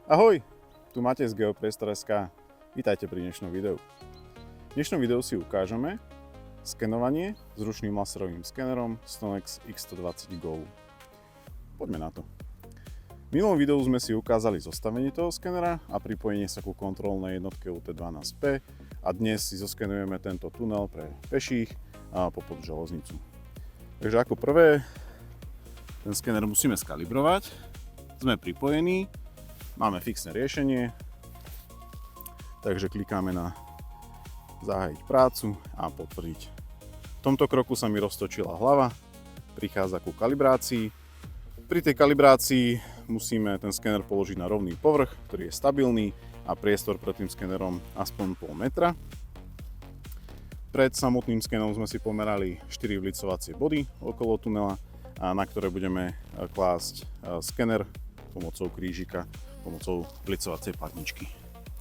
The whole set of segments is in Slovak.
Ahoj, tu máte z Geopriestor.sk. Vítajte pri dnešnom videu. V dnešnom videu si ukážeme skenovanie s ručným laserovým skenerom Stonex X120 Go. Poďme na to. V minulom videu sme si ukázali zostavenie toho skenera a pripojenie sa ku kontrolnej jednotke UT12P a dnes si zoskenujeme tento tunel pre peších a popod železnicu. Takže ako prvé, ten skener musíme skalibrovať. Sme pripojení. Máme fixné riešenie, takže klikáme na zahájiť prácu a potvrdiť. V tomto kroku sa mi roztočila hlava, prichádza ku kalibrácii. Pri tej kalibrácii musíme ten skener položiť na rovný povrch, ktorý je stabilný a priestor pred tým skenerom aspoň pol metra. Pred samotným skenom sme si pomerali 4 vlicovacie body okolo tunela, na ktoré budeme klásť skener pomocou krížika, pomocou blicovacej platničky.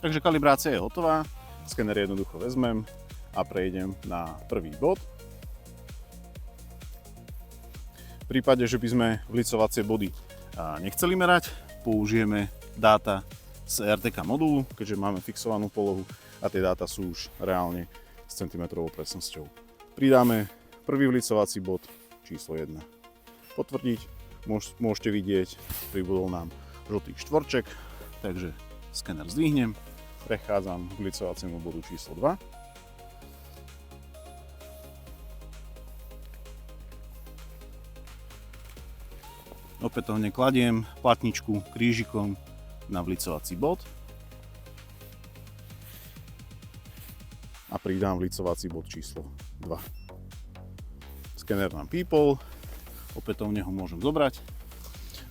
Takže kalibrácia je hotová, skener jednoducho vezmem a prejdem na prvý bod. V prípade, že by sme blicovacie body nechceli merať, použijeme dáta z RTK modulu, keďže máme fixovanú polohu a tie dáta sú už reálne s centimetrovou presnosťou. Pridáme prvý blicovací bod číslo 1. Potvrdiť, môžete vidieť, pribudol nám žltý štvorček, takže skener zdvihnem, prechádzam k blicovaciemu bodu číslo 2. Opätovne kladiem platničku krížikom na blicovací bod a pridám blicovací bod číslo 2. Skener nám pípol, opätovne ho môžem zobrať.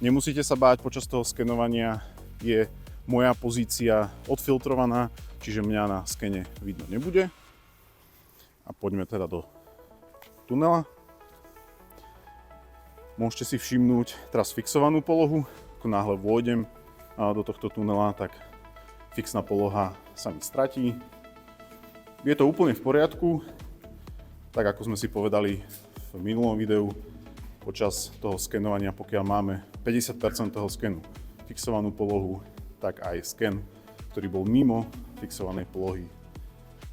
Nemusíte sa báť, počas toho skenovania je moja pozícia odfiltrovaná, čiže mňa na skene vidno nebude. A poďme teda do tunela. Môžete si všimnúť teraz fixovanú polohu. Ako náhle vôjdem do tohto tunela, tak fixná poloha sa mi stratí. Je to úplne v poriadku, tak ako sme si povedali v minulom videu, počas toho skenovania, pokiaľ máme 50% toho skenu fixovanú polohu, tak aj sken, ktorý bol mimo fixovanej polohy,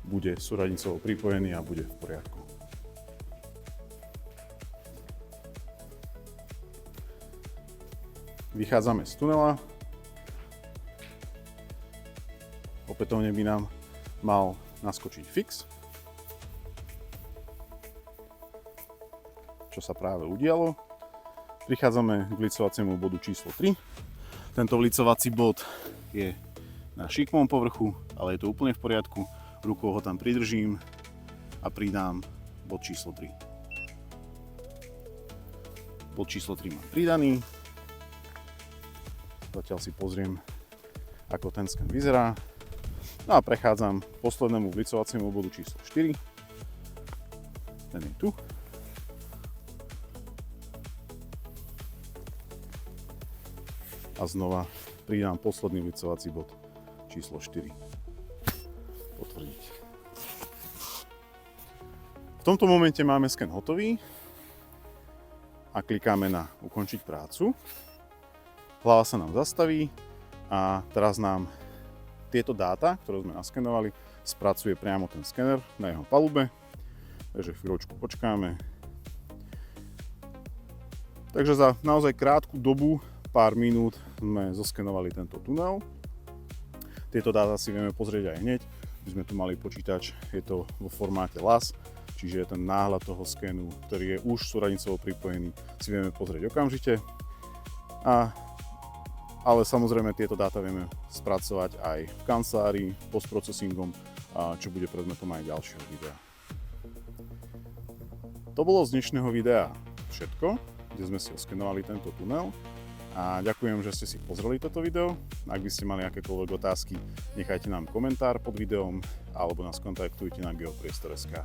bude súradnicovo pripojený a bude v poriadku. Vychádzame z tunela. Opätovne by nám mal naskočiť fix, čo sa práve udialo. Prichádzame k vlicovaciemu bodu číslo 3. Tento vlicovací bod je na šikmom povrchu, ale je to úplne v poriadku. Rukou ho tam pridržím a pridám bod číslo 3. Bod číslo 3 mám pridaný. Zatiaľ si pozriem, ako ten sken vyzerá. No a prechádzam k poslednému vlicovaciemu bodu číslo 4. Ten je tu. A znova pridám posledný vlicovací bod číslo 4. Potvrdiť. V tomto momente máme sken hotový a klikáme na ukončiť prácu. Hlava sa nám zastaví a teraz nám tieto dáta, ktoré sme naskenovali, spracuje priamo ten skener na jeho palube. Takže chvíľočku počkáme. Takže za naozaj krátku dobu, pár minút, sme zoskenovali tento tunel. Tieto dáta si vieme pozrieť aj hneď. My sme tu mali počítač, je to vo formáte LAS, čiže ten náhľad toho skenu, ktorý je už súradnicovo pripojený, si vieme pozrieť okamžite. Ale samozrejme tieto dáta vieme spracovať aj v kancelárii postprocesingom, čo bude predmetom aj ďalšieho videa. To bolo z dnešného videa všetko, kde sme si oskenovali tento tunel. A ďakujem, že ste si pozreli toto video. Ak by ste mali akékoľvek otázky, nechajte nám komentár pod videom alebo nás kontaktujte na Geopriestor.sk.